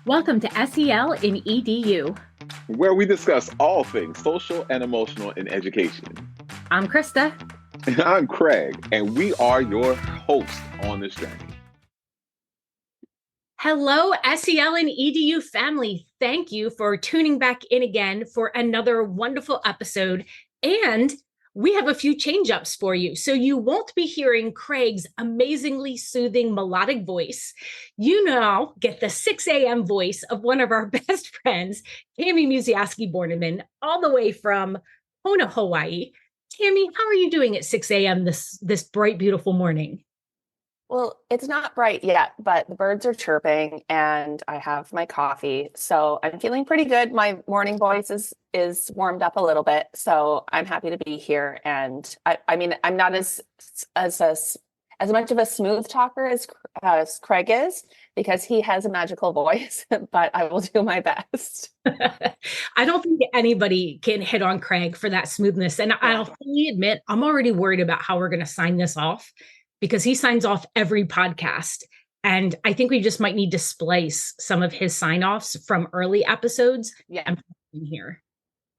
Welcome to SEL in EDU. where we discuss all things social and emotional in education. I'm Krista. And I'm Craig, and we are your hosts on this journey. Hello, SEL and EDU family. Thank you for tuning back in again for another wonderful episode. And we have a few change-ups for you. So you won't be hearing Craig's amazingly soothing melodic voice. You now get the 6 a.m. voice of one of our best friends, Tammy Musiowsky-Borneman, all the way from Kona, Hawaii. Tammy, how are you doing at 6 a.m. this bright, beautiful morning? Well, it's not bright yet, but the birds are chirping and I have my coffee. So I'm feeling pretty good. My morning voice is warmed up a little bit. So I'm happy to be here. And I mean, I'm not as much of a smooth talker as Craig is, because he has a magical voice, but I will do my best. I don't think anybody can hit on Craig for that smoothness. And I'll fully admit, I'm already worried about how we're going to sign this off, because he signs off every podcast. And I think we just might need to splice some of his sign-offs from early episodes. Yeah. And put in here.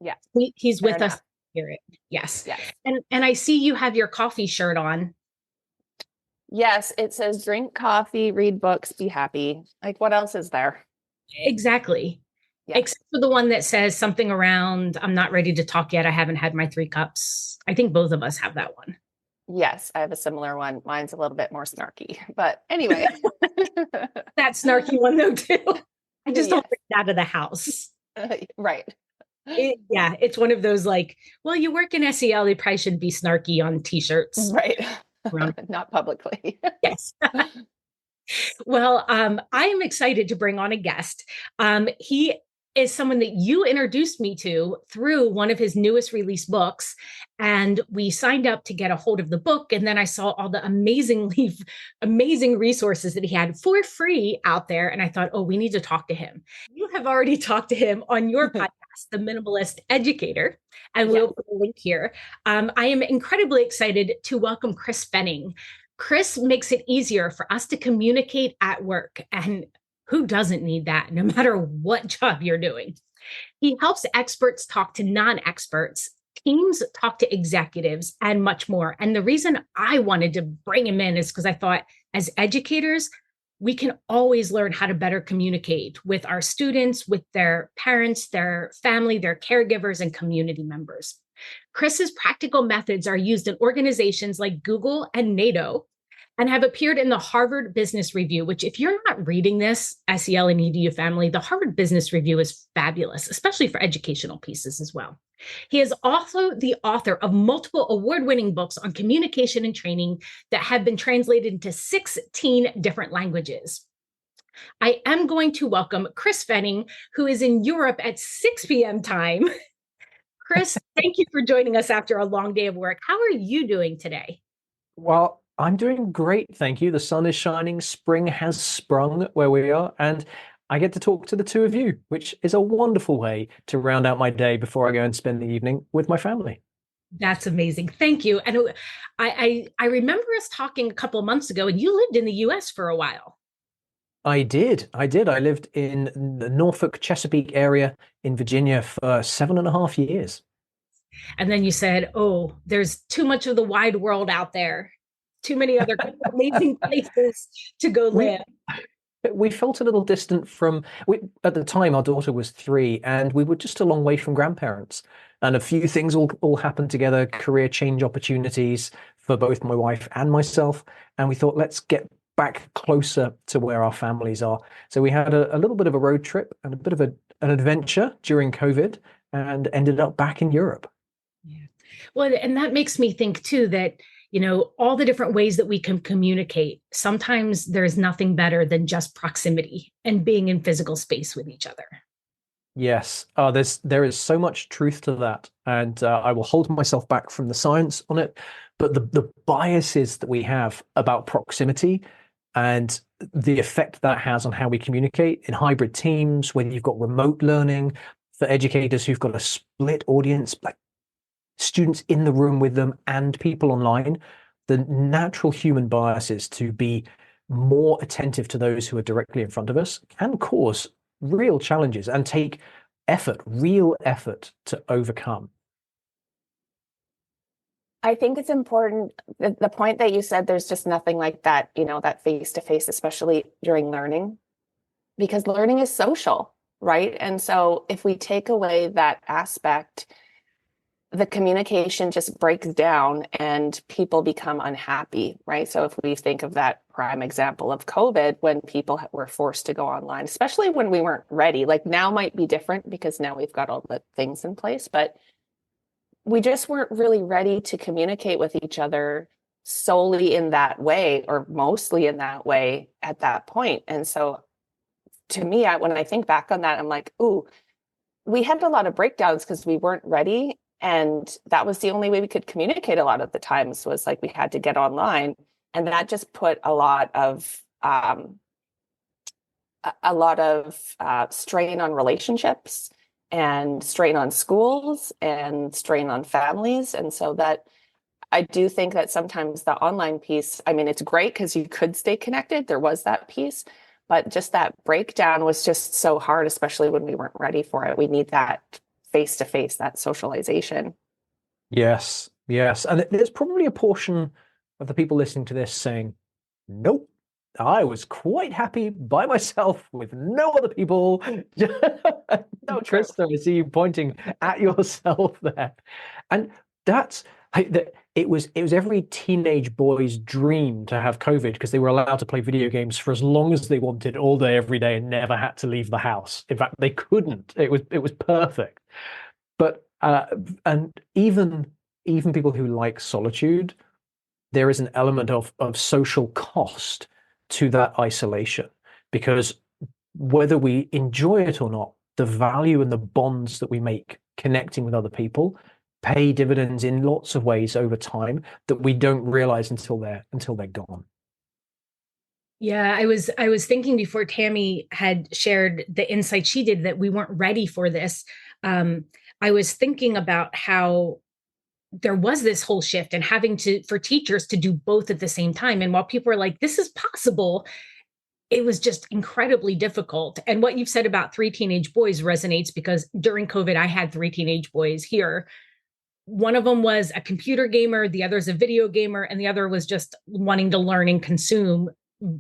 Yeah. He's with us. Hear it. Yes. Yes. And I see you have your coffee shirt on. Yes. It says drink coffee, read books, be happy. Like, what else is there? Exactly. Yeah. Except for the one that says something around, I'm not ready to talk yet. I haven't had my 3 cups. I think both of us have that one. Yes, I have a similar one. Mine's a little bit more snarky, but anyway. That snarky one though too. I just don't bring it out of the house. Right. It's one of those like, well, you work in SEL, they probably shouldn't be snarky on t-shirts. Right. Not publicly. Yes. Well, I am excited to bring on a guest. He is someone that you introduced me to through one of his newest released books. And we signed up to get a hold of the book. And then I saw all the amazing resources that he had for free out there. And I thought, oh, we need to talk to him. You have already talked to him on your podcast, The Minimalist Educator. And we'll put a link here. I am incredibly excited to welcome Chris Fenning. Chris makes it easier for us to communicate at work. And who doesn't need that, no matter what job you're doing? He helps experts talk to non-experts, teams talk to executives, and much more. And the reason I wanted to bring him in is because I thought, as educators, we can always learn how to better communicate with our students, with their parents, their family, their caregivers, and community members. Chris's practical methods are used in organizations like Google and NATO, and have appeared in the Harvard Business Review, which, if you're not reading this, SEL and EDU family, the Harvard Business Review is fabulous, especially for educational pieces as well. He is also the author of multiple award-winning books on communication and training that have been translated into 16 different languages. I am going to welcome Chris Fenning, who is in Europe at 6 p.m. time. Chris, thank you for joining us after a long day of work. How are you doing today? Well, I'm doing great, thank you. The sun is shining, spring has sprung where we are, and I get to talk to the two of you, which is a wonderful way to round out my day before I go and spend the evening with my family. That's amazing. Thank you. And I remember us talking a couple of months ago, and you lived in the US for a while. I did. I lived in the Norfolk, Chesapeake area in Virginia for 7.5 years. And then you said, oh, there's too much of the wide world out there. Too many other amazing places to go live. We felt a little distant at the time, our daughter was 3, and we were just a long way from grandparents. And a few things all happened together, career change opportunities for both my wife and myself. And we thought, let's get back closer to where our families are. So we had a little bit of a road trip and a bit of an adventure during COVID, and ended up back in Europe. Yeah. Well, and that makes me think too that, you know, all the different ways that we can communicate, sometimes there's nothing better than just proximity and being in physical space with each other. Yes, there is so much truth to that, and I will hold myself back from the science on it, but the biases that we have about proximity and the effect that has on how we communicate in hybrid teams, whether you've got remote learning, for educators who've got a split audience, like students in the room with them and people online, the natural human biases to be more attentive to those who are directly in front of us can cause real challenges and take effort, real effort to overcome. I think it's important, the point that you said, there's just nothing like that, that face-to-face, especially during learning, because learning is social, right? And so if we take away that aspect, the communication just breaks down and people become unhappy, right? So if we think of that prime example of COVID, when people were forced to go online, especially when we weren't ready, like now might be different because now we've got all the things in place, but we just weren't really ready to communicate with each other solely in that way, or mostly in that way at that point. And so to me, when I think back on that, I'm like, ooh, we had a lot of breakdowns because we weren't ready. And that was the only way we could communicate a lot of the times, was like we had to get online. And that just put a lot of strain on relationships, and strain on schools, and strain on families. And so that, I do think that sometimes the online piece, I mean, it's great because you could stay connected. There was that piece, but just that breakdown was just so hard, especially when we weren't ready for it. We need that face-to-face, that socialization. Yes, yes. And there's probably a portion of the people listening to this saying, nope, I was quite happy by myself with no other people. So true. Krista, I see you pointing at yourself there. And it was every teenage boy's dream to have COVID, because they were allowed to play video games for as long as they wanted, all day, every day, and never had to leave the house. In fact, they couldn't. It was perfect. But and even people who like solitude, there is an element of social cost to that isolation, because whether we enjoy it or not, the value and the bonds that we make connecting with other people pay dividends in lots of ways over time that we don't realize until they're gone. Yeah, I was thinking before Tammy had shared the insight she did that we weren't ready for this. I was thinking about how there was this whole shift and having for teachers to do both at the same time. And while people were like, this is possible, it was just incredibly difficult. And what you've said about 3 teenage boys resonates, because during COVID, I had 3 teenage boys here. One of them was a computer gamer, the other is a video gamer, and the other was just wanting to learn and consume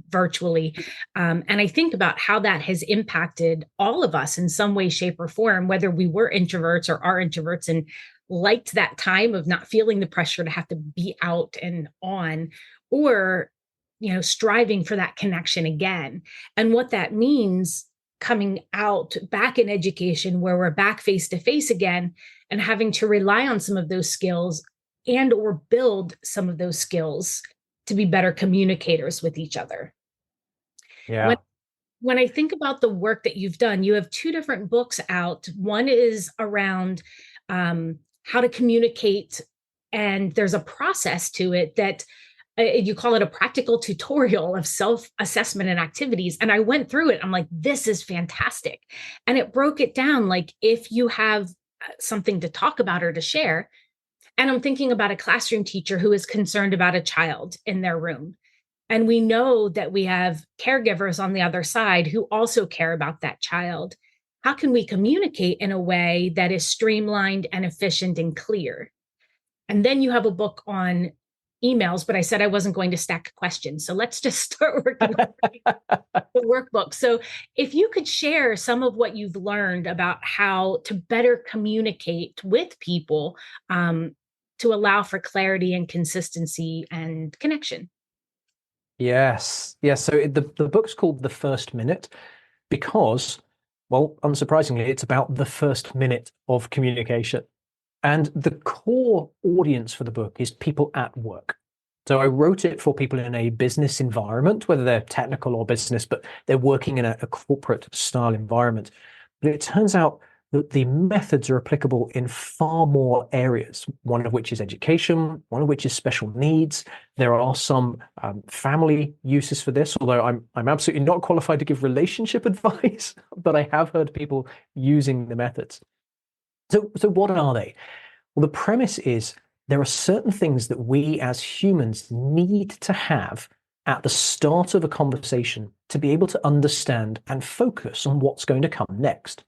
virtually. And I think about how that has impacted all of us in some way, shape, or form, whether we were introverts or are introverts and liked that time of not feeling the pressure to have to be out and on, or striving for that connection again. And what that means coming out back in education, where we're back face to face again, and having to rely on some of those skills and or build some of those skills to be better communicators with each other. Yeah. When I think about the work that you've done, you have 2 different books out. One is around how to communicate, and there's a process to it that you call it a practical tutorial of self-assessment and activities. And I went through it. I'm like, this is fantastic. And it broke it down. Like, if you have something to talk about or to share, and I'm thinking about a classroom teacher who is concerned about a child in their room. And we know that we have caregivers on the other side who also care about that child. How can we communicate in a way that is streamlined and efficient and clear? And then you have a book on emails, but I said I wasn't going to stack questions. So let's just start working on the workbook. So if you could share some of what you've learned about how to better communicate with people, to allow for clarity and consistency and connection. Yes. So the book's called The First Minute because, well, unsurprisingly, it's about the first minute of communication. And the core audience for the book is people at work. So I wrote it for people in a business environment, whether they're technical or business, but they're working in a corporate style environment. But it turns out that the methods are applicable in far more areas, one of which is education, one of which is special needs. There are some family uses for this, although I'm absolutely not qualified to give relationship advice, but I have heard people using the methods. So what are they? Well, the premise is there are certain things that we as humans need to have at the start of a conversation to be able to understand and focus on what's going to come next.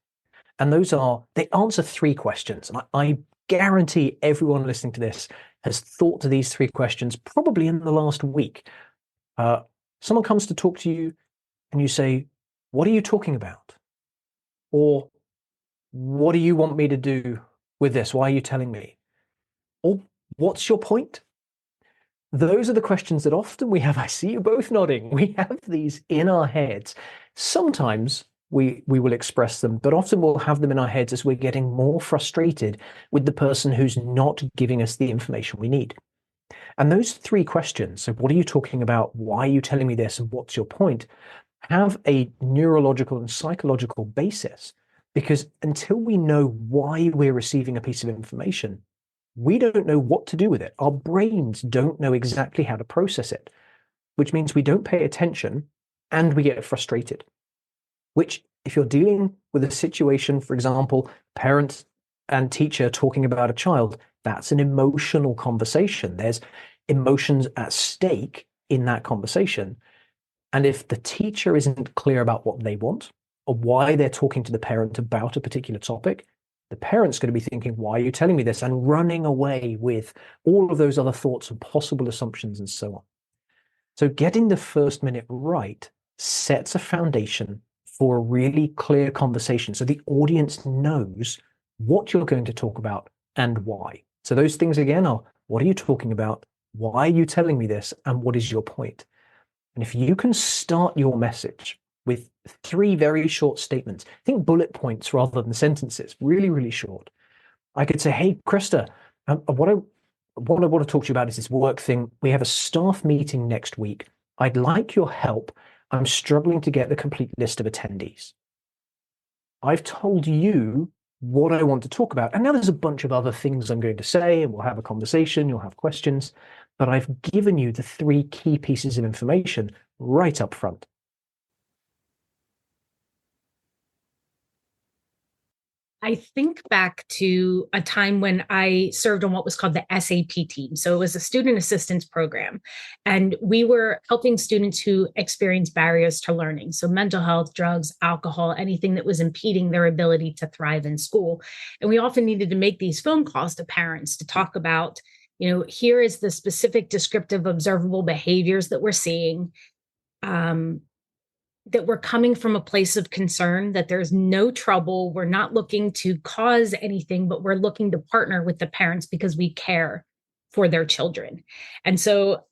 And they answer 3 questions. And I guarantee everyone listening to this has thought to these 3 questions probably in the last week. Someone comes to talk to you and you say, "What are you talking about?" Or, "What do you want me to do with this? Why are you telling me?" Or, "What's your point?" Those are the questions that often we have. I see you both nodding. We have these in our heads. Sometimes we will express them, but often we'll have them in our heads as we're getting more frustrated with the person who's not giving us the information we need. And those 3 questions, so what are you talking about? Why are you telling me this? And what's your point? Have a neurological and psychological basis, because until we know why we're receiving a piece of information, we don't know what to do with it. Our brains don't know exactly how to process it, which means we don't pay attention and we get frustrated. Which, if you're dealing with a situation, for example, parent and teacher talking about a child, that's an emotional conversation. There's emotions at stake in that conversation. And if the teacher isn't clear about what they want or why they're talking to the parent about a particular topic, the parent's going to be thinking, "Why are you telling me this?" and running away with all of those other thoughts and possible assumptions and so on. So getting the first minute right sets a foundation for a really clear conversation, so the audience knows what you're going to talk about and why. So those things again are, what are you talking about? Why are you telling me this? And what is your point? And if you can start your message with 3 very short statements, think bullet points rather than sentences, really, really short. I could say, "Hey, Krista, what I want to talk to you about is this work thing. We have a staff meeting next week. I'd like your help. I'm struggling to get the complete list of attendees. I've told you what I want to talk about. And now there's a bunch of other things I'm going to say, and we'll have a conversation, you'll have questions, but I've given you the 3 key pieces of information right up front." I think back to a time when I served on what was called the SAP team. So it was a student assistance program. And we were helping students who experience barriers to learning. So mental health, drugs, alcohol, anything that was impeding their ability to thrive in school. And we often needed to make these phone calls to parents to talk about, here is the specific descriptive observable behaviors that we're seeing. That we're coming from a place of concern, that there's no trouble. We're not looking to cause anything, but we're looking to partner with the parents because we care for their children. And so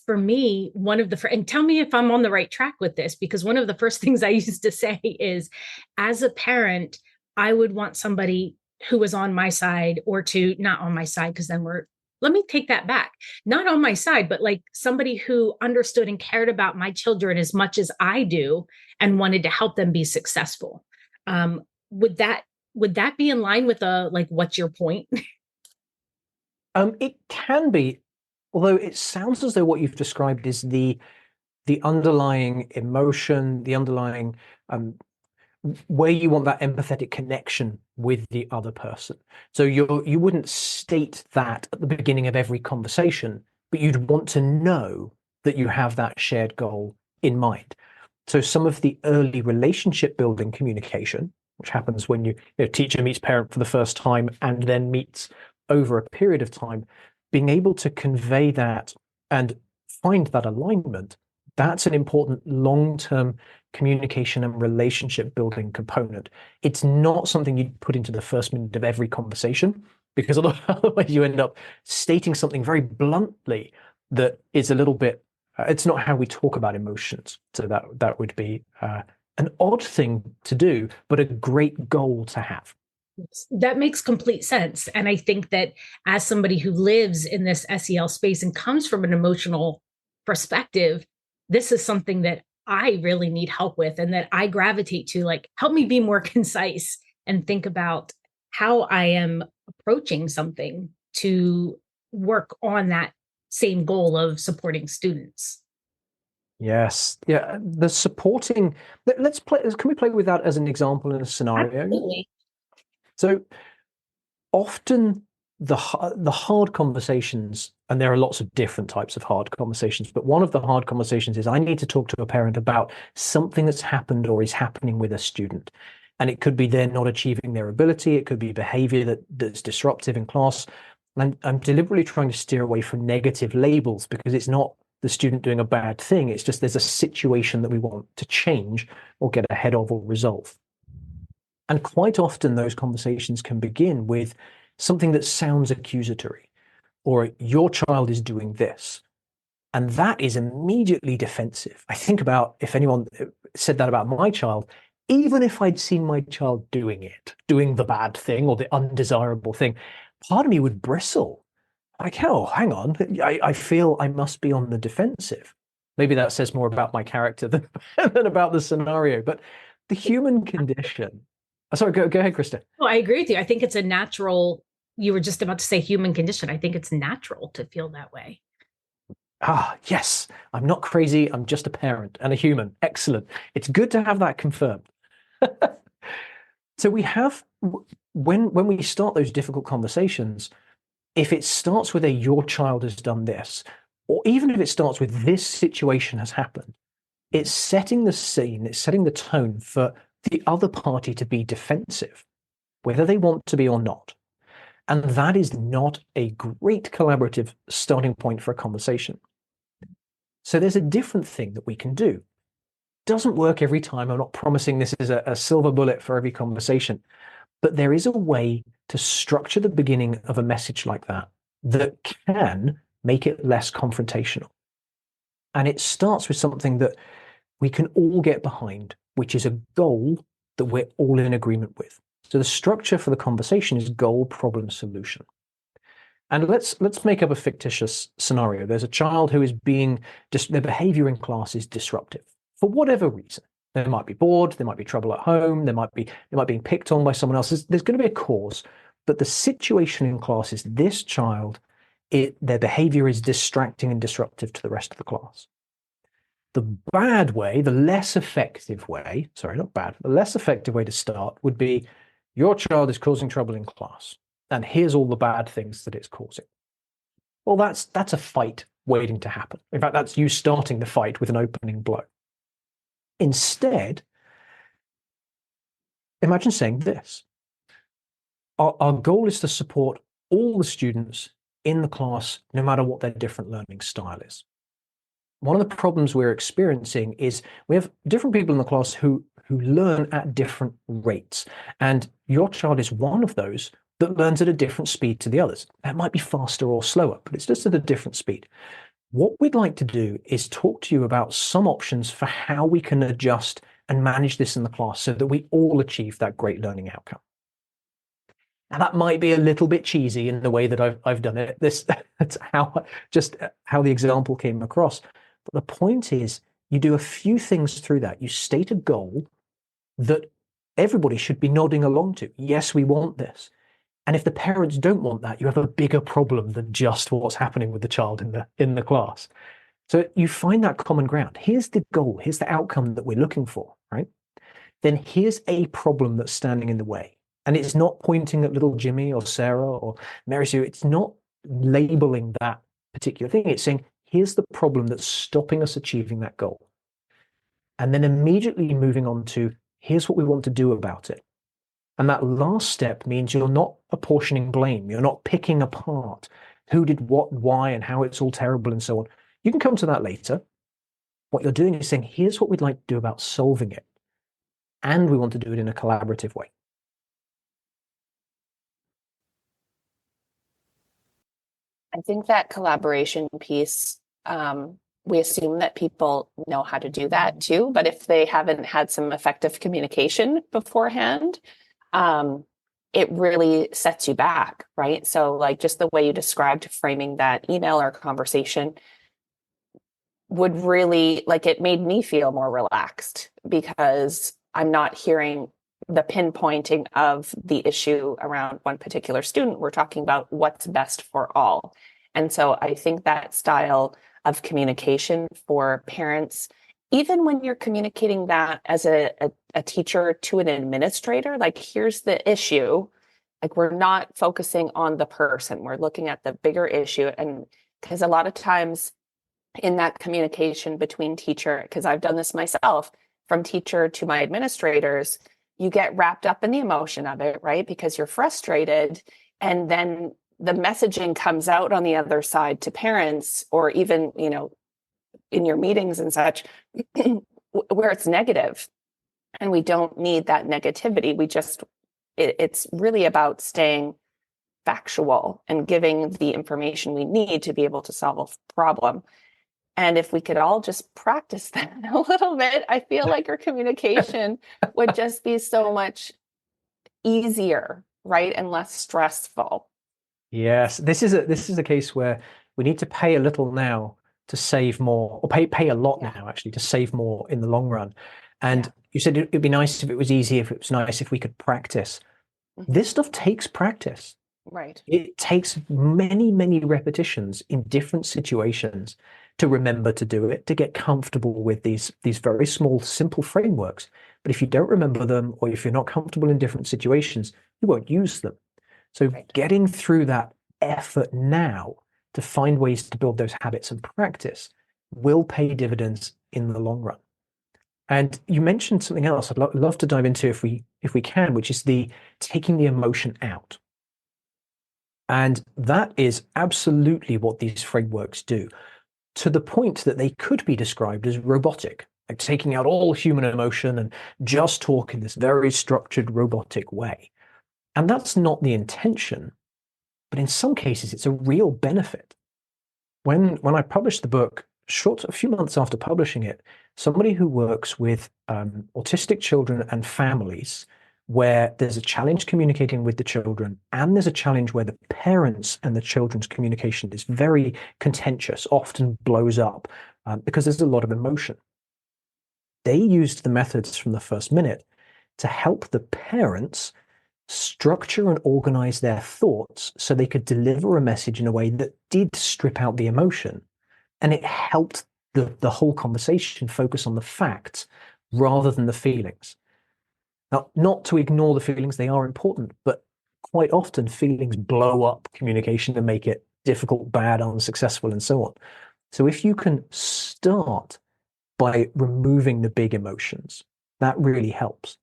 for me, and tell me if I'm on the right track with this, because one of the first things I used to say is, as a parent, I would want somebody who was on my side, or not on my side, because then let me take that back. Not on my side, but like somebody who understood and cared about my children as much as I do and wanted to help them be successful. Would that be in line with what's your point? It can be, although it sounds as though what you've described is the underlying emotion, the underlying where you want that empathetic connection with the other person. So you wouldn't state that at the beginning of every conversation, but you'd want to know that you have that shared goal in mind. So some of the early relationship building communication, which happens when teacher meets parent for the first time and then meets over a period of time, being able to convey that and find that alignment, that's an important long-term communication and relationship building component. It's not something you'd put into the first minute of every conversation, because otherwise you end up stating something very bluntly that is a little bit, it's not how we talk about emotions. So that would be an odd thing to do, but a great goal to have. That makes complete sense. And I think that as somebody who lives in this SEL space and comes from an emotional perspective, this is something that I really need help with, and that I gravitate to, help me be more concise and think about how I am approaching something to work on that same goal of supporting students. Yes. Yeah. The supporting, let's play, can we play with that as an example in a scenario? Absolutely. So often the hard conversations, and there are lots of different types of hard conversations, but one of the hard conversations is I need to talk to a parent about something that's happened or is happening with a student. And it could be they're not achieving their ability. It could be behavior that's disruptive in class. And I'm deliberately trying to steer away from negative labels because it's not the student doing a bad thing. It's just there's a situation that we want to change or get ahead of or resolve. And quite often those conversations can begin with something that sounds accusatory, or your child is doing this. And that is immediately defensive. I think about if anyone said that about my child, even if I'd seen my child doing it, doing the bad thing or the undesirable thing, part of me would bristle. Like, oh, hang on, I feel I must be on the defensive. Maybe that says more about my character than, than about the scenario, but the human condition. Sorry, go ahead, Krista. Oh, I agree with you. I think it's a natural, you were just about to say human condition. I think it's natural to feel that way. Ah, yes, I'm not crazy. I'm just a parent and a human. Excellent. It's good to have that confirmed. So we have, when we start those difficult conversations, if it starts with a your child has done this, or even if it starts with this situation has happened, it's setting the scene, it's setting the tone for the other party to be defensive, whether they want to be or not. And that is not a great collaborative starting point for a conversation. So there's a different thing that we can do. Doesn't work every time. I'm not promising this is a silver bullet for every conversation, but there is a way to structure the beginning of a message like that that can make it less confrontational. And it starts with something that we can all get behind, which is a goal that we're all in agreement with. So the structure for the conversation is goal, problem, solution. And let's make up a fictitious scenario. There's a child who is their behavior in class is disruptive for whatever reason. They might be bored, there might be trouble at home, they might be being picked on by someone else. There's going to be a cause, but the situation in class is this child, their behavior is distracting and disruptive to the rest of the class. The bad way, the less effective way, sorry, not bad, the less effective way to start would be your child is causing trouble in class, and here's all the bad things that it's causing. Well, that's a fight waiting to happen. In fact, that's you starting the fight with an opening blow. Instead, imagine saying this. Our goal is to support all the students in the class, no matter what their different learning style is. One of the problems we're experiencing is we have different people in the class who learn at different rates. And your child is one of those that learns at a different speed to the others. That might be faster or slower, but it's just at a different speed. What we'd like to do is talk to you about some options for how we can adjust and manage this in the class so that we all achieve that great learning outcome. Now, that might be a little bit cheesy in the way that I've done it. That's how the example came across. But the point is, you do a few things through that. You state a goal that everybody should be nodding along to. Yes, we want this. And if the parents don't want that, you have a bigger problem than just what's happening with the child in the class. So you find that common ground. Here's the goal. Here's the outcome that we're looking for, right? Then here's a problem that's standing in the way. And it's not pointing at little Jimmy or Sarah or Mary Sue. It's not labeling that particular thing. It's saying, here's the problem that's stopping us achieving that goal. And then immediately moving on to, here's what we want to do about it. And that last step means you're not apportioning blame. You're not picking apart who did what, why, and how it's all terrible and so on. You can come to that later. What you're doing is saying, here's what we'd like to do about solving it. And we want to do it in a collaborative way. I think that collaboration piece, we assume that people know how to do that too, but if they haven't had some effective communication beforehand, it really sets you back, right? So like just the way you described framing that email or conversation would really, like, it made me feel more relaxed because I'm not hearing the pinpointing of the issue around one particular student. We're talking about what's best for all. And so I think that style of communication for parents, even when you're communicating that as a teacher to an administrator, like, here's the issue, Like, we're not focusing on the person, we're looking at the bigger issue. And because a lot of times in that communication between teacher, because I've done this myself, from teacher to my administrators, you get wrapped up in the emotion of it, right? Because you're frustrated, and then the messaging comes out on the other side to parents, or even, in your meetings and such, where it's negative. And we don't need that negativity. It's really about staying factual and giving the information we need to be able to solve a problem. And if we could all just practice that a little bit, I feel like our communication would just be so much easier, right? And less stressful. Yes, this is a case where we need to pay a little now to save more, or pay a lot now actually to save more in the long run. And you said it'd be nice if it was easy, if it was nice if we could practice. This stuff takes practice. Right. It takes many, many repetitions in different situations to remember to do it, to get comfortable with these very small, simple frameworks. But if you don't remember them, or if you're not comfortable in different situations, you won't use them. So getting through that effort now to find ways to build those habits and practice will pay dividends in the long run. And you mentioned something else I'd love to dive into if we can, which is the taking the emotion out. And that is absolutely what these frameworks do, to the point that they could be described as robotic, like taking out all human emotion and just talk in this very structured, robotic way. And that's not the intention, but in some cases, it's a real benefit. When I published the book, a few months after publishing it, somebody who works with autistic children and families, where there's a challenge communicating with the children, and there's a challenge where the parents and the children's communication is very contentious, often blows up because there's a lot of emotion. They used the methods from the first minute to help the parents structure and organize their thoughts so they could deliver a message in a way that did strip out the emotion. And it helped the whole conversation focus on the facts rather than the feelings. Now, not to ignore the feelings, they are important, but quite often feelings blow up communication and make it difficult, bad, unsuccessful, and so on. So if you can start by removing the big emotions, that really helps.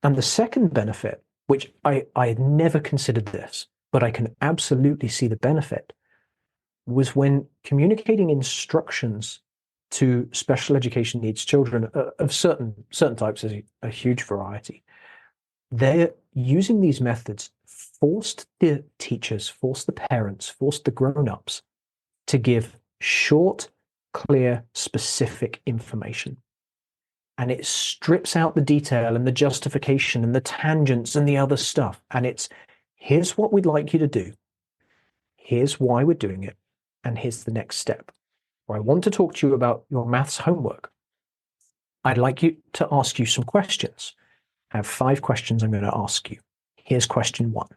And the second benefit, which I had never considered this, but I can absolutely see the benefit, was when communicating instructions to special education needs children of certain types. There's a huge variety. They're using these methods, forced the teachers, forced the parents, forced the grown-ups to give short, clear, specific information. And it strips out the detail and the justification and the tangents and the other stuff. And it's, here's what we'd like you to do. Here's why we're doing it. And here's the next step. Or I want to talk to you about your maths homework. I'd like you to ask you some questions. I have 5 questions I'm going to ask you. Here's question 1.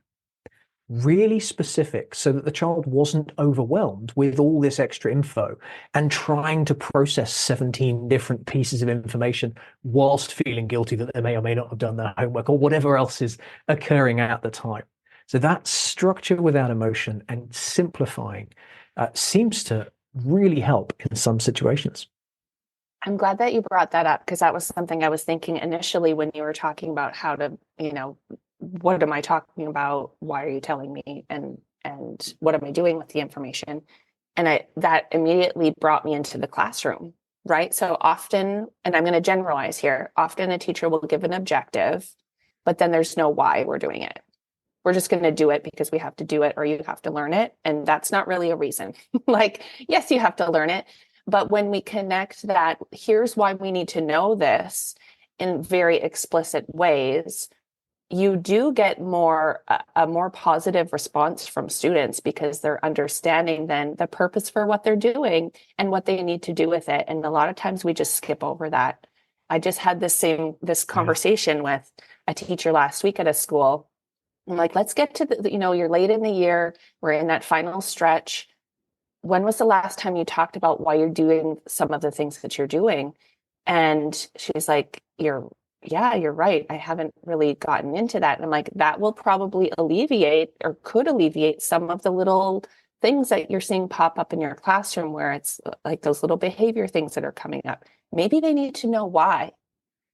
Really specific, so that the child wasn't overwhelmed with all this extra info and trying to process 17 different pieces of information whilst feeling guilty that they may or may not have done their homework or whatever else is occurring at the time. So that structure without emotion and simplifying seems to really help in some situations. I'm glad that you brought that up, because that was something I was thinking initially when you were talking about how to, what am I talking about? Why are you telling me? And what am I doing with the information? And that immediately brought me into the classroom, right? So often, and I'm going to generalize here, often a teacher will give an objective, but then there's no why we're doing it. We're just going to do it because we have to do it, or you have to learn it. And that's not really a reason. Like, yes, you have to learn it. But when we connect that, here's why we need to know this in very explicit ways, you do get a more positive response from students, because they're understanding then the purpose for what they're doing and what they need to do with it. And a lot of times we just skip over that. I just had this conversation with a teacher last week at a school. I'm like, let's get to you're late in the year. We're in that final stretch. When was the last time you talked about why you're doing some of the things that you're doing? And she's like, you're yeah, you're right. I haven't really gotten into that. And I'm like, that will probably alleviate or could alleviate some of the little things that you're seeing pop up in your classroom where it's like those little behavior things that are coming up. Maybe they need to know why.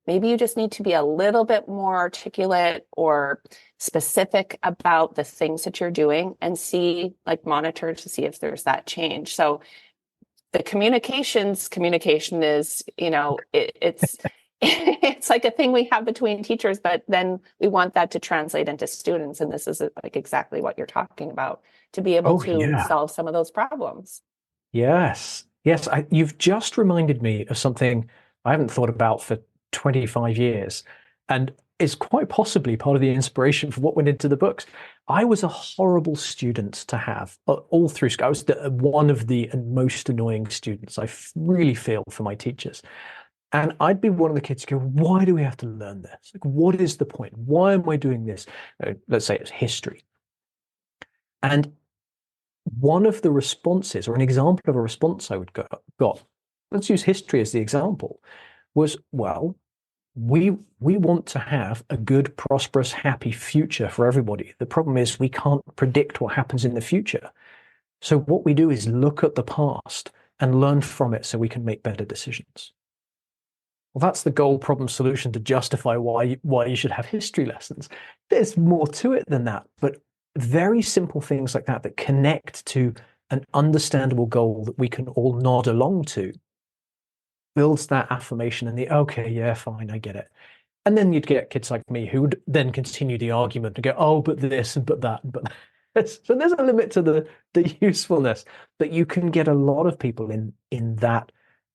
Maybe you just need to be a little bit more articulate or specific about the things that you're doing and see, like, monitor to see if there's that change. So the communication is, it's it's like a thing we have between teachers, but then we want that to translate into students. And this is like exactly what you're talking about, to be able to solve some of those problems. Yes. Yes. You've just reminded me of something I haven't thought about for 25 years. And it's quite possibly part of the inspiration for what went into the books. I was a horrible student to have all through school. I was one of the most annoying students. I really feel for my teachers. And I'd be one of the kids who go, why do we have to learn this? Like, what is the point? Why am I doing this? Let's say it's history. And one of the responses, or an example of a response I would got, let's use history as the example, was, well, we want to have a good, prosperous, happy future for everybody. The problem is we can't predict what happens in the future. So what we do is look at the past and learn from it so we can make better decisions. Well, that's the goal, problem, solution to justify why you should have history lessons. There's more to it than that, but very simple things like that connect to an understandable goal that we can all nod along to builds that affirmation and okay, yeah, fine, I get it. And then you'd get kids like me who would then continue the argument and go, oh, but this and but that, but so there's a limit to the usefulness, but you can get a lot of people in that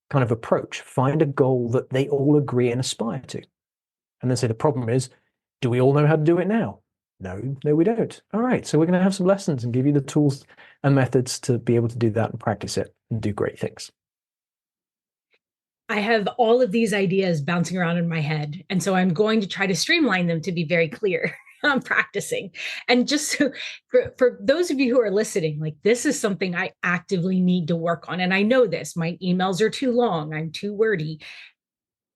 kind of approach. Find a goal that they all agree and aspire to. And then say the problem is, do we all know how to do it now? No, we don't. All right, so we're going to have some lessons and give you the tools and methods to be able to do that and practice it and do great things. I have all of these ideas bouncing around in my head. And so I'm going to try to streamline them to be very clear. I'm practicing. And just so, for those of you who are listening, like, this is something I actively need to work on. And I know this, my emails are too long. I'm too wordy.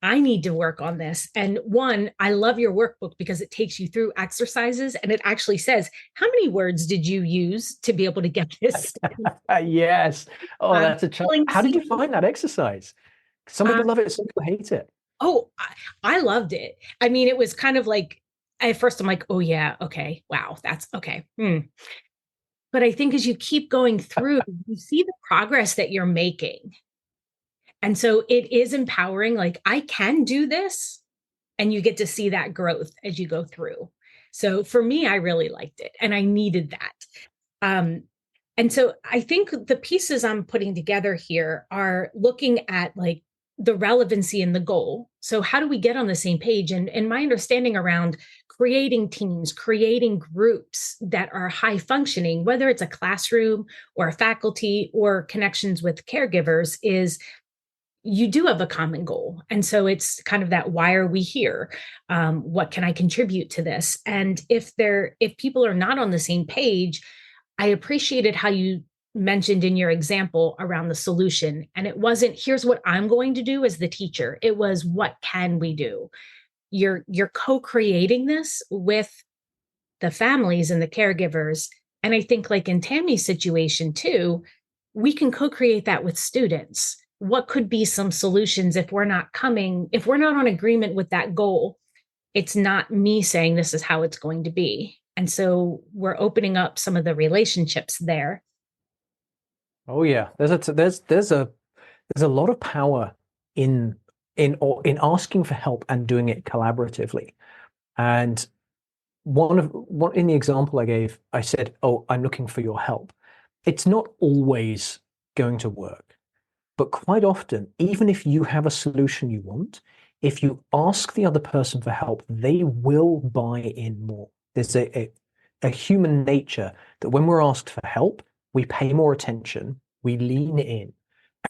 I need to work on this. And one, I love your workbook because it takes you through exercises and it actually says, how many words did you use to be able to get this? Yes. Oh, that's a challenge. How did you find that exercise? Some people love it, some people hate it. Oh, I loved it. I mean, it was kind of like, at first I'm like, oh yeah, okay, wow, that's okay. But I think as you keep going through, you see the progress that you're making. And so it is empowering, like, I can do this. And you get to see that growth as you go through. So for me, I really liked it and I needed that. And so I think the pieces I'm putting together here are looking at, like, the relevancy and the goal. So how do we get on the same page? And my understanding around creating teams, creating groups that are high functioning, whether it's a classroom or a faculty or connections with caregivers, is you do have a common goal. And so it's kind of that, why are we here? What can I contribute to this? And if people are not on the same page, I appreciated how you mentioned in your example around the solution. And it wasn't, here's what I'm going to do as the teacher. It was, what can we do? You're co-creating this with the families and the caregivers. And I think, like in Tammy's situation too, we can co-create that with students. What could be some solutions if we're not on agreement with that goal? It's not me saying this is how it's going to be. And so we're opening up some of the relationships there. Oh yeah, there's a lot of power in asking for help and doing it collaboratively. And one in the example I gave, I said, "Oh, I'm looking for your help." It's not always going to work, but quite often, even if you have a solution you want, if you ask the other person for help, they will buy in more. There's a human nature that when we're asked for help, we pay more attention, we lean in,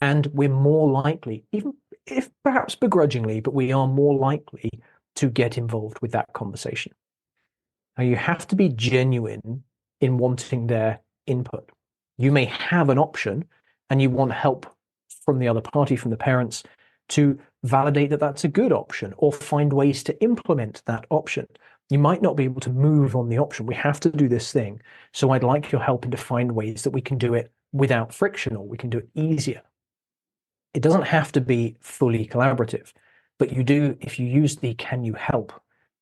and we're more likely, even if perhaps begrudgingly, but we are more likely to get involved with that conversation. Now, you have to be genuine in wanting their input. You may have an option and you want help from the other party, from the parents, to validate that that's a good option or find ways to implement that option. You might not be able to move on the option. We have to do this thing. So I'd like your help in to find ways that we can do it without friction, or we can do it easier. It doesn't have to be fully collaborative, but you do, if you use the can you help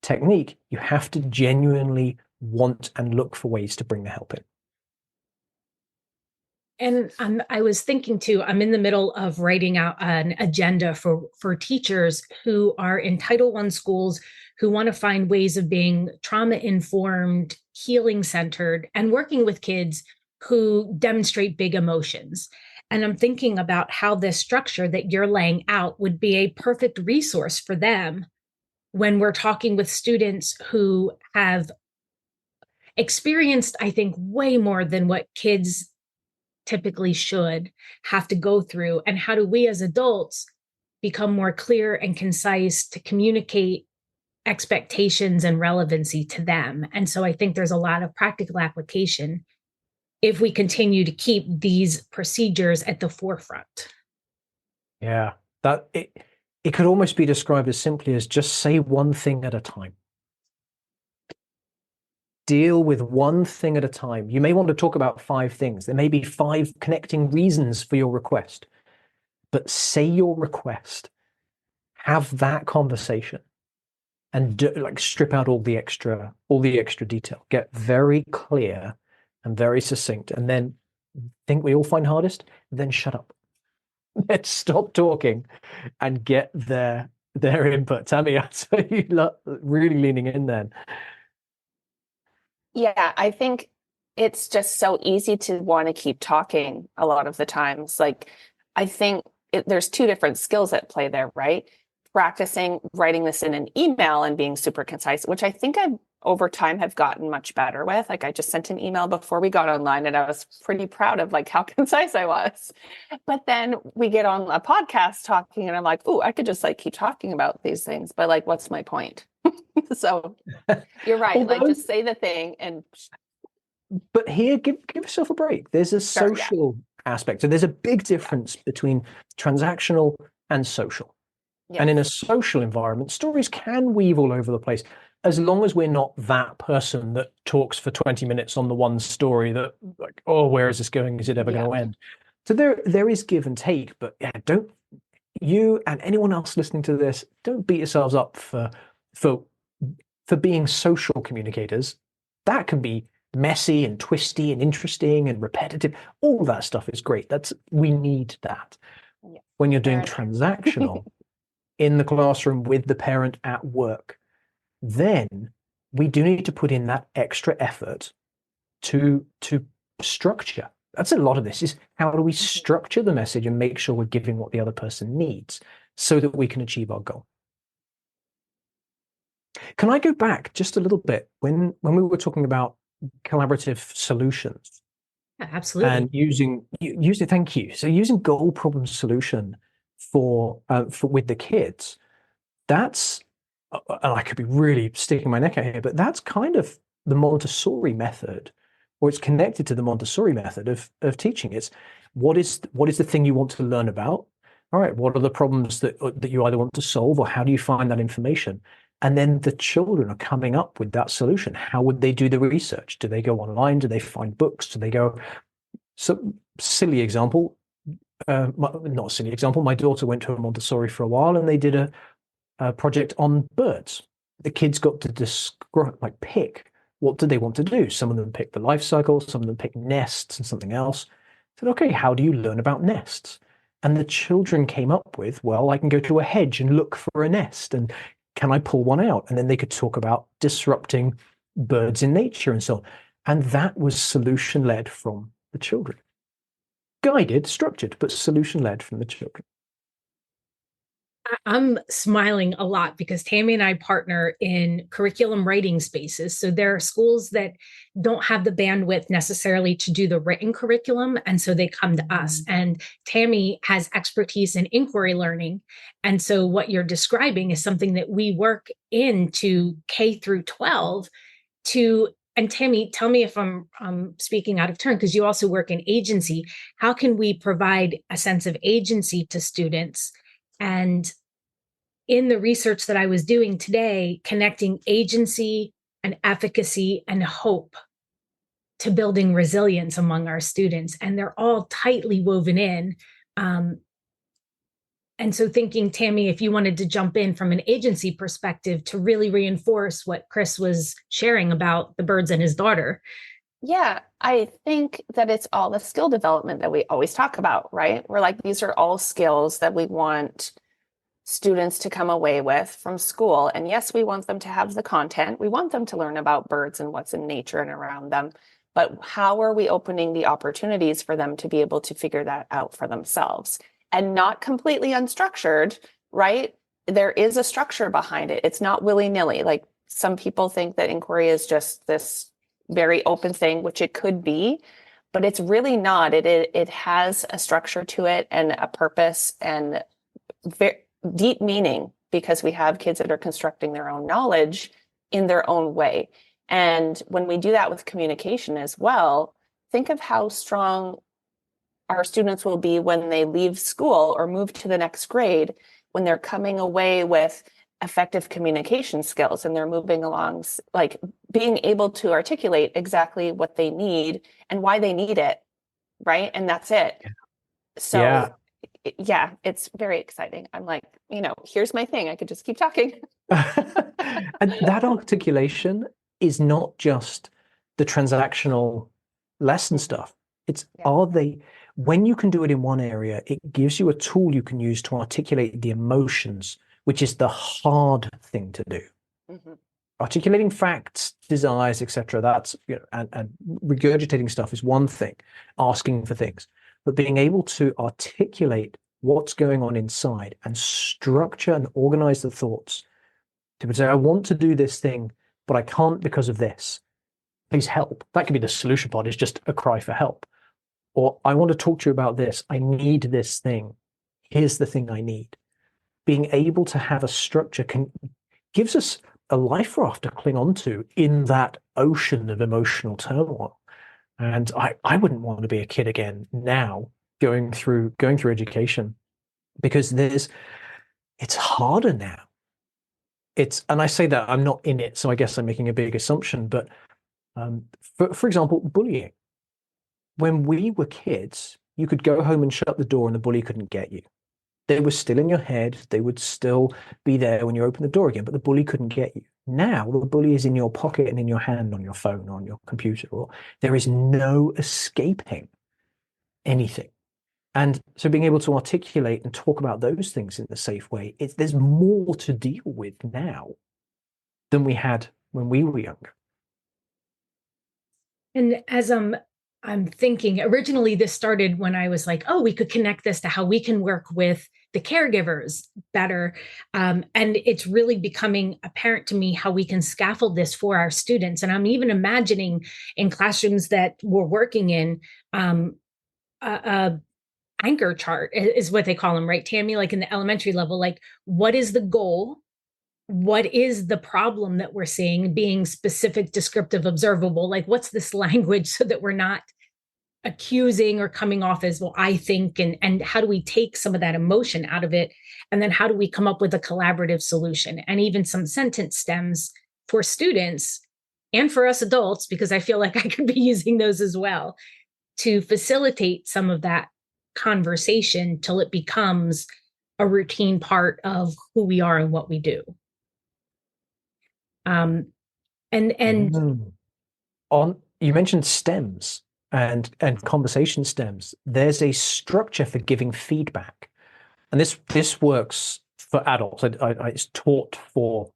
technique, you have to genuinely want and look for ways to bring the help in. And I was thinking too, I'm in the middle of writing out an agenda for teachers who are in Title I schools who want to find ways of being trauma-informed, healing-centered, and working with kids who demonstrate big emotions. And I'm thinking about how this structure that you're laying out would be a perfect resource for them when we're talking with students who have experienced, I think, way more than what kids typically should have to go through. And how do we as adults become more clear and concise to communicate expectations and relevancy to them? And so I think there's a lot of practical application if we continue to keep these procedures at the forefront. Yeah, that it could almost be described as simply as just say one thing at a time. Deal with one thing at a time. You may want to talk about 5 things. There may be 5 connecting reasons for your request, but say your request, have that conversation, and strip out all the extra detail. Get very clear and very succinct, and then think we all find hardest, then shut up. Let's stop talking and get their input. Tammy, I saw you really leaning in then. Yeah, I think it's just so easy to want to keep talking a lot of the times. Like, I think there's 2 different skills at play there, right? Practicing writing this in an email and being super concise, which I think I've over time have gotten much better with. Like, I just sent an email before we got online and I was pretty proud of like how concise I was. But then we get on a podcast talking and I'm like, oh, I could just like keep talking about these things, but like, what's my point? So you're right. Although, like, just say the thing. And but here, give yourself a break. There's a social aspect. So there's a big difference between transactional and social. yes. And in a social environment, stories can weave all over the place, as long as we're not that person that talks for 20 minutes on the one story that, like, oh, where is this going? Is it ever going to end? So there is give and take, but yeah, don't, you and anyone else listening to this, don't beat yourselves up for being social communicators. That can be messy and twisty and interesting and repetitive. All that stuff is great. We need that. Yeah. When you're doing transactional in the classroom with the parent at work, then we do need to put in that extra effort to structure. That's a lot of this, is how do we structure the message and make sure we're giving what the other person needs so that we can achieve our goal. Can I go back just a little bit when we were talking about collaborative solutions? Yeah, absolutely. And using thank you. So using goal problem solution for with the kids, that's, and I could be really sticking my neck out here, but that's kind of the Montessori method, or it's connected to the Montessori method of teaching. It's what is the thing you want to learn about? All right, what are the problems that you either want to solve, or how do you find that information? And then the children are coming up with that solution. How would they do the research? Do they go online? Do they find books? Do they go? So silly example, not silly example. My daughter went to a Montessori for a while, and they did a project on birds. The kids got to pick what do they want to do. Some of them picked the life cycle. Some of them picked nests and something else. I said, okay, how do you learn about nests? And the children came up with, well, I can go to a hedge and look for a nest, and can I pull one out? And then they could talk about disrupting birds in nature and so on. And that was solution-led from the children. Guided, structured, but solution-led from the children. I'm smiling a lot because Tammy and I partner in curriculum writing spaces. So there are schools that don't have the bandwidth necessarily to do the written curriculum. And so they come to us. And Tammy has expertise in inquiry learning. And so what you're describing is something that we work into K through 12 to. And Tammy, tell me if I'm speaking out of turn, because you also work in agency. How can we provide a sense of agency to students And in the research that I was doing today, connecting agency and efficacy and hope to building resilience among our students, and they're all tightly woven in. And so thinking, Tammy, if you wanted to jump in from an agency perspective to really reinforce what Chris was sharing about the birds and his daughter. Yeah, I think that it's all the skill development that we always talk about, right? We're like, these are all skills that we want students to come away with from school. And yes, we want them to have the content. We want them to learn about birds and what's in nature and around them. But how are we opening the opportunities for them to be able to figure that out for themselves? And not completely unstructured, right? There is a structure behind it. It's not willy-nilly. Like some people think that inquiry is just this very open thing, which it could be, but it's really not. It has a structure to it and a purpose and very deep meaning, because we have kids that are constructing their own knowledge in their own way. And when we do that with communication as well, think of how strong our students will be when they leave school or move to the next grade, when they're coming away with effective communication skills and they're moving along, like being able to articulate exactly what they need and why they need it, right? And that's it. So yeah, it's very exciting. I'm like, here's my thing. I could just keep talking. And that articulation is not just the transactional lesson stuff. It's when you can do it in one area, it gives you a tool you can use to articulate the emotions, which is the hard thing to do. Mm-hmm. Articulating facts, desires, etc. That's and regurgitating stuff is one thing. Asking for things, but being able to articulate what's going on inside and structure and organize the thoughts. To say, I want to do this thing, but I can't because of this. Please help. That could be the solution part. It's just a cry for help. Or I want to talk to you about this. I need this thing. Here's the thing I need. Being able to have a structure gives us a life raft to cling on to in that ocean of emotional turmoil. And I wouldn't want to be a kid again now, going through education, because it's harder now. And I say that I'm not in it, so I guess I'm making a big assumption. But for example, bullying. When we were kids, you could go home and shut the door and the bully couldn't get you. They were still in your head. They would still be there when you open the door again, but the bully couldn't get you. Now the bully is in your pocket and in your hand, on your phone, or on your computer, or there is no escaping anything. And so being able to articulate and talk about those things in a safe way, there's more to deal with now than we had when we were younger. And as I'm thinking, originally this started when I was like, oh, we could connect this to how we can work with the caregivers better. And it's really becoming apparent to me how we can scaffold this for our students. And I'm even imagining in classrooms that we're working in, anchor chart is what they call them, right, Tammy? Like in the elementary level, like what is the goal? What is the problem that we're seeing, being specific, descriptive, observable? Like what's this language so that we're not accusing or coming off as, well, I think, and how do we take some of that emotion out of it? And then how do we come up with a collaborative solution? And even some sentence stems for students and for us adults, because I feel like I could be using those as well to facilitate some of that conversation till it becomes a routine part of who we are and what we do. And you mentioned stems and conversation stems. There's a structure for giving feedback, and this works for adults. It's taught for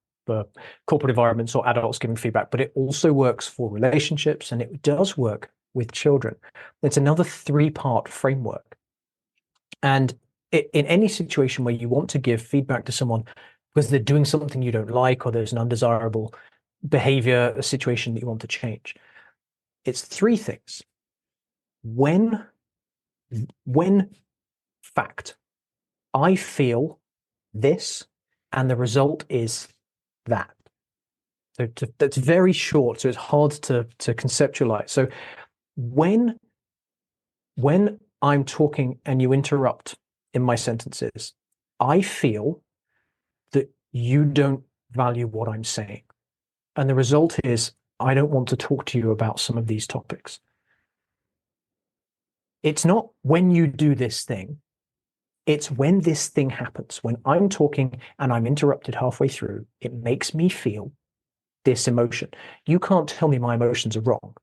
corporate environments or adults giving feedback, but it also works for relationships, and it does work with children. It's another 3-part framework. And in any situation where you want to give feedback to someone because they're doing something you don't like, or there's an undesirable behavior, a situation that you want to change, it's 3 things. When fact, I feel this, and the result is that. So that's very short, so it's hard to conceptualize. So when I'm talking and you interrupt in my sentences, I feel that you don't value what I'm saying. And the result is, I don't want to talk to you about some of these topics. It's not when you do this thing, it's when this thing happens. When I'm talking and I'm interrupted halfway through, it makes me feel this emotion. You can't tell me my emotions are wrong.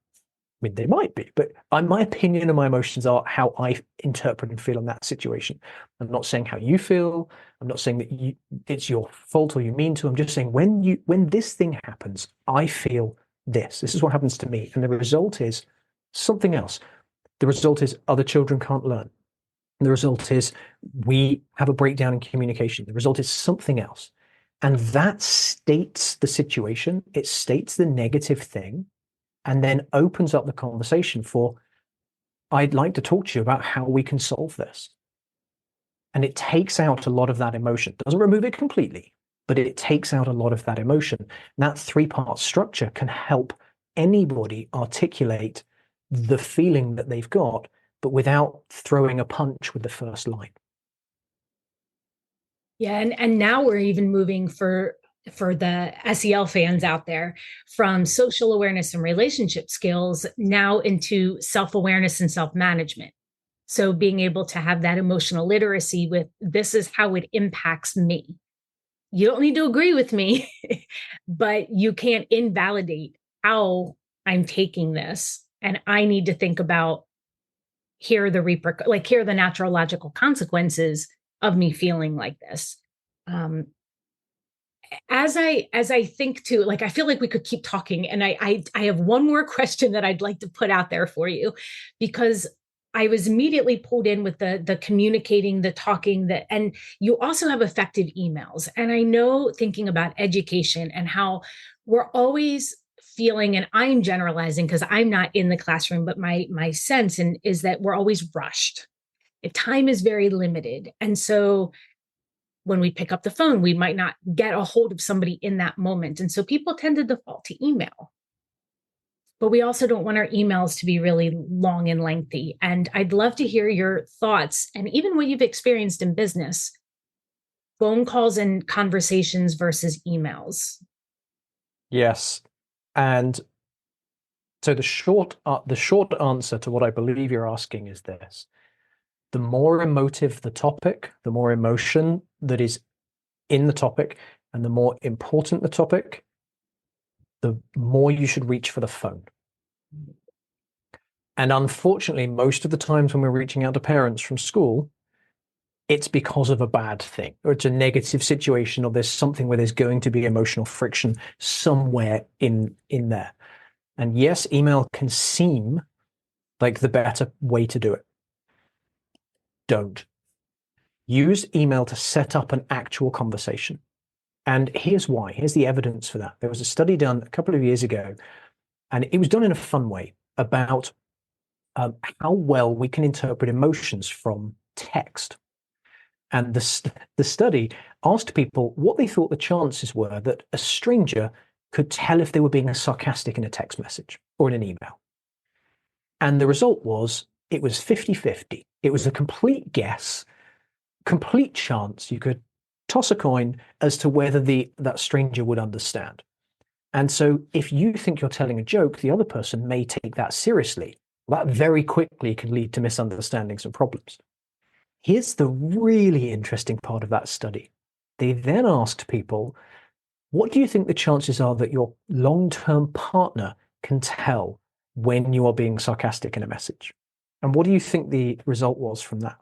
I mean, they might be, but my opinion and my emotions are how I interpret and feel in that situation. I'm not saying how you feel. I'm not saying that it's your fault or you mean to. I'm just saying when this thing happens, I feel this. This is what happens to me. And the result is something else. The result is other children can't learn. And the result is we have a breakdown in communication. The result is something else. And that states the situation. It states the negative thing, and then opens up the conversation for, I'd like to talk to you about how we can solve this. And it takes out a lot of that emotion. Doesn't remove it completely, but it takes out a lot of that emotion. And that three-part structure can help anybody articulate the feeling that they've got, but without throwing a punch with the first line. Yeah, and now we're even moving for the SEL fans out there from social awareness and relationship skills now into self-awareness and self-management. So being able to have that emotional literacy with this is how it impacts me. You don't need to agree with me, but you can't invalidate how I'm taking this. And I need to think about here are the natural logical consequences of me feeling like this. As I think too, like I feel like we could keep talking, and I have one more question that I'd like to put out there for you, because I was immediately pulled in with the communicating, the talking, and you also have effective emails. And I know, thinking about education and how we're always feeling, and I'm generalizing because I'm not in the classroom, but my sense is that we're always rushed. Time is very limited. And so when we pick up the phone, we might not get a hold of somebody in that moment. And so people tend to default to email. But we also don't want our emails to be really long and lengthy. And I'd love to hear your thoughts and even what you've experienced in business, phone calls and conversations versus emails. Yes. And so the short answer to what I believe you're asking is this. The more emotive the topic, the more emotion that is in the topic, and the more important the topic, the more you should reach for the phone. And unfortunately, most of the times when we're reaching out to parents from school, it's because of a bad thing, or it's a negative situation, or there's something where there's going to be emotional friction somewhere in there. And yes, email can seem like the better way to do it. Don't. Use email to set up an actual conversation. And here's why. Here's the evidence for that. There was a study done a couple of years ago, and it was done in a fun way about how well we can interpret emotions from text. And the study asked people what they thought the chances were that a stranger could tell if they were being sarcastic in a text message or in an email. And the result was, it was 50-50. It was a complete guess, complete chance. You could toss a coin as to whether that stranger would understand. And so if you think you're telling a joke, the other person may take that seriously. That very quickly can lead to misunderstandings and problems. Here's the really interesting part of that study. They then asked people, what do you think the chances are that your long-term partner can tell when you are being sarcastic in a message? And what do you think the result was from that?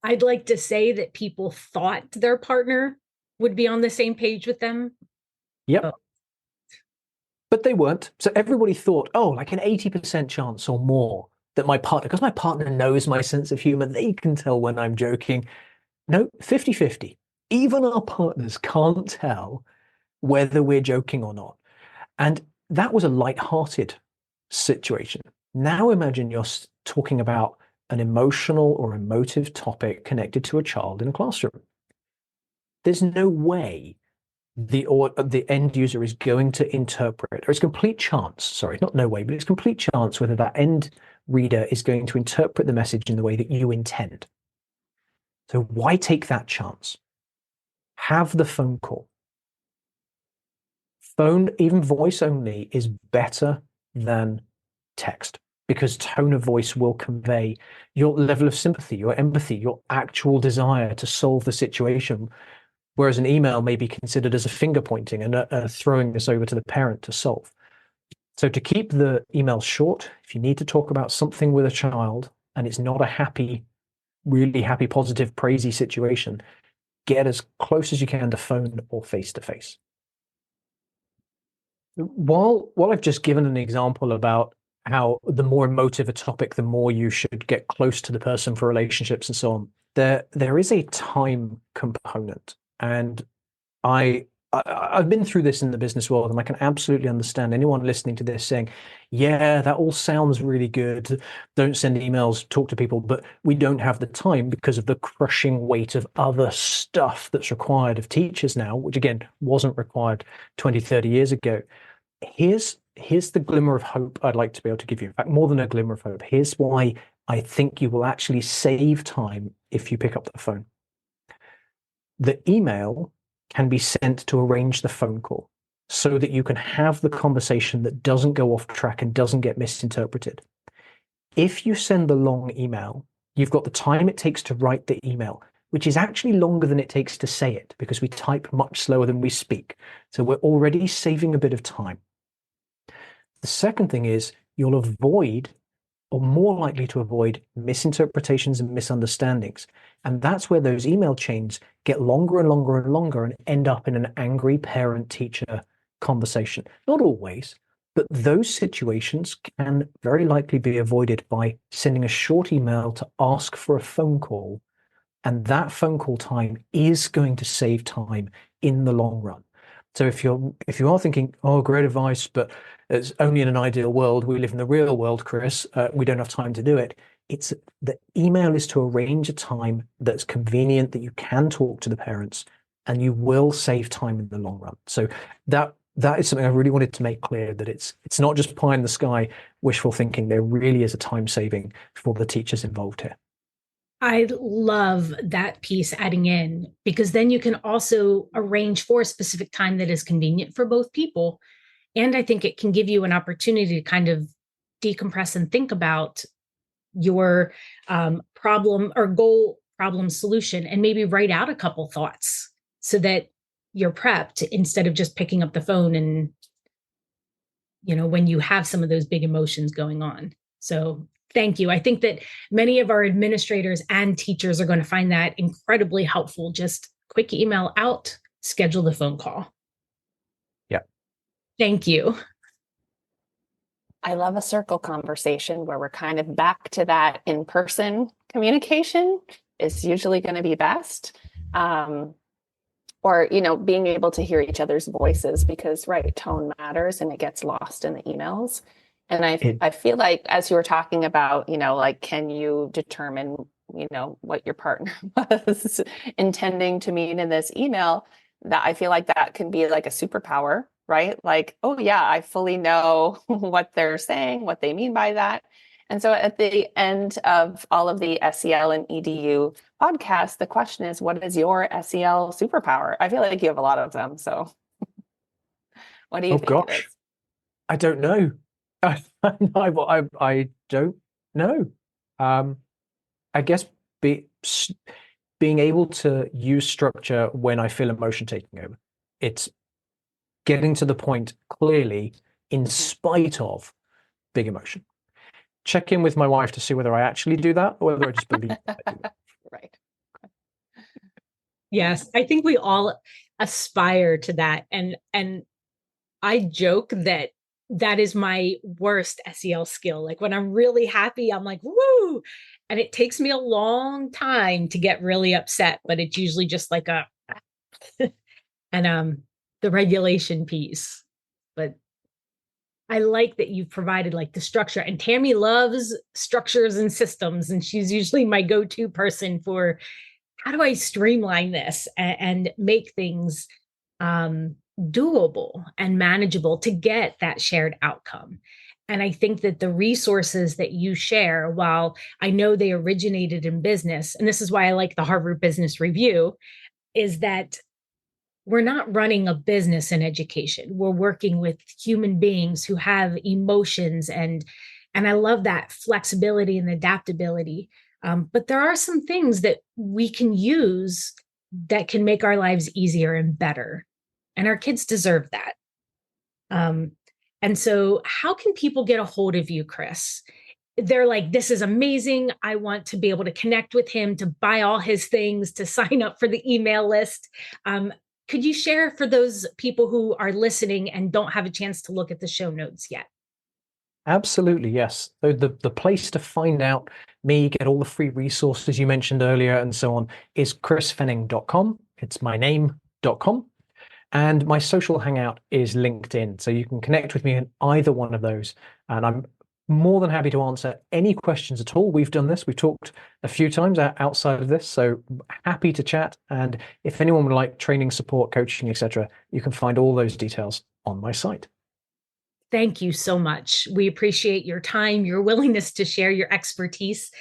I'd like to say that people thought their partner would be on the same page with them. Yep. Oh. But they weren't. So everybody thought, oh, like an 80% chance or more that my partner, because my partner knows my sense of humor, they can tell when I'm joking. No, 50-50. Even our partners can't tell whether we're joking or not. And that was a light-hearted situation. Now imagine you're talking about an emotional or emotive topic connected to a child in a classroom. There's no way the end user is going to interpret, or it's complete chance, sorry, not no way, but it's complete chance whether that end reader is going to interpret the message in the way that you intend. So why take that chance? Have the phone call. Phone, even voice only, is better than text because tone of voice will convey your level of sympathy, your empathy, your actual desire to solve the situation. Whereas an email may be considered as a finger pointing and throwing this over to the parent to solve. So to keep the email short, if you need to talk about something with a child and it's not a happy, really happy, positive, praisey situation, get as close as you can to phone or face to face. While I've just given an example about how the more emotive a topic, the more you should get close to the person for relationships and so on, there is a time component. And I've been through this in the business world, and I can absolutely understand anyone listening to this saying, yeah, that all sounds really good. Don't send emails, talk to people, but we don't have the time because of the crushing weight of other stuff that's required of teachers now, which again wasn't required 20, 30 years ago. Here's the glimmer of hope I'd like to be able to give you. In fact, more than a glimmer of hope. Here's why I think you will actually save time if you pick up the phone. The email can be sent to arrange the phone call so that you can have the conversation that doesn't go off track and doesn't get misinterpreted. If you send the long email, you've got the time it takes to write the email, which is actually longer than it takes to say it because we type much slower than we speak. So we're already saving a bit of time. The second thing is you'll avoid, or more likely to avoid, misinterpretations and misunderstandings. And that's where those email chains get longer and longer and longer and end up in an angry parent-teacher conversation. Not always, but those situations can very likely be avoided by sending a short email to ask for a phone call. And that phone call time is going to save time in the long run. So if you are thinking, oh, great advice, but it's only in an ideal world, we live in the real world, Chris, we don't have time to do it. It's the email is to arrange a time that's convenient, that you can talk to the parents, and you will save time in the long run. So that is something I really wanted to make clear, that it's not just pie in the sky wishful thinking. There really is a time saving for the teachers involved here. I love that piece adding in, because then you can also arrange for a specific time that is convenient for both people. And I think it can give you an opportunity to kind of decompress and think about your problem or goal problem solution, and maybe write out a couple thoughts so that you're prepped instead of just picking up the phone and, when you have some of those big emotions going on. So thank you. I think that many of our administrators and teachers are going to find that incredibly helpful. Just quick email out, schedule the phone call. Yeah. Thank you. I love a circle conversation where we're kind of back to that in-person communication is usually going to be best. Or, being able to hear each other's voices, because tone matters and it gets lost in the emails. And I feel like, as you were talking about, can you determine, what your partner was intending to mean in this email, that I feel like that can be like a superpower, right? Like, oh yeah, I fully know what they're saying, what they mean by that. And so at the end of all of the SEL and EDU podcasts, the question is, what is your SEL superpower? I feel like you have a lot of them. So what do you think it is? I don't know. I don't know. I guess being able to use structure when I feel emotion taking over. It's getting to the point clearly in spite of big emotion. Check in with my wife to see whether I actually do that or whether I just believe I do that. Right. Yes, I think we all aspire to that. And I joke that is my worst SEL skill. Like when I'm really happy, I'm like, woo. And it takes me a long time to get really upset, but it's usually just like and the regulation piece. But I like that you've provided like the structure, and Tammy loves structures and systems. And she's usually my go-to person for how do I streamline this and make things doable and manageable to get that shared outcome. And I think that the resources that you share, while I know they originated in business, and this is why I like the Harvard Business Review, is that we're not running a business in education. We're working with human beings who have emotions, and I love that flexibility and adaptability. But there are some things that we can use that can make our lives easier and better. And our kids deserve that. And so how can people get a hold of you, Chris? They're like, this is amazing. I want to be able to connect with him, to buy all his things, to sign up for the email list. Could you share for those people who are listening and don't have a chance to look at the show notes yet? Absolutely, yes. So the place to find out me, get all the free resources you mentioned earlier and so on, is chrisfenning.com. It's my name.com. And my social hangout is LinkedIn. So you can connect with me in either one of those. And I'm more than happy to answer any questions at all. We've done this. We've talked a few times outside of this. So happy to chat. And if anyone would like training, support, coaching, etc., you can find all those details on my site. Thank you so much. We appreciate your time, your willingness to share your expertise.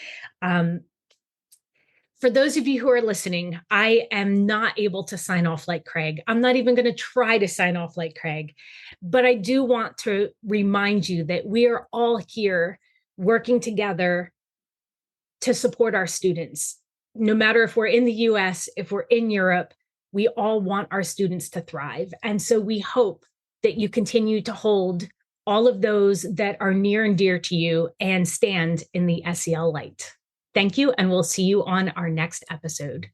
For those of you who are listening, I am not able to sign off like Craig. I'm not even going to try to sign off like Craig. But I do want to remind you that we are all here working together to support our students. No matter if we're in the US, if we're in Europe, we all want our students to thrive. And so we hope that you continue to hold all of those that are near and dear to you and stand in the SEL light. Thank you, and we'll see you on our next episode.